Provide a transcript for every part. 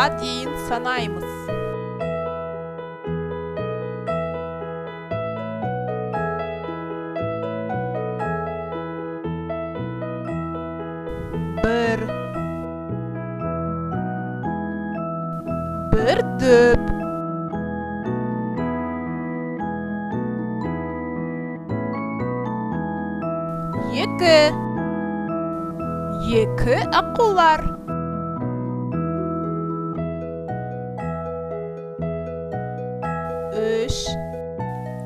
онға дейін санаймыз. Bir дөп. Екі аққулар.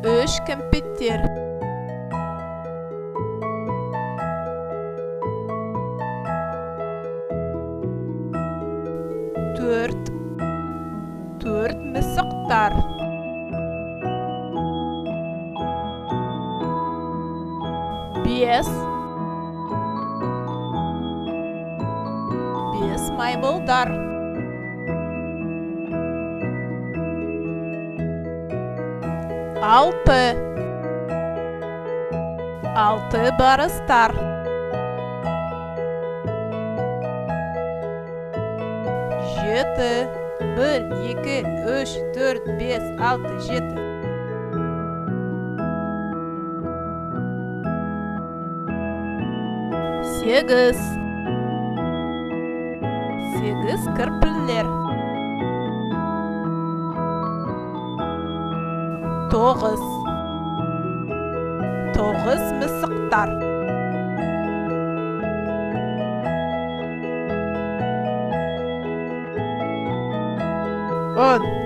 Үш кәмпеттер. Төрт мысықтар. Бес маймылдар. Алты барыстар. Жеті. 1, 2, 3, 4, 5, 6, 7. Сегіз кірпілер. Тоғыз мысықтар. 10.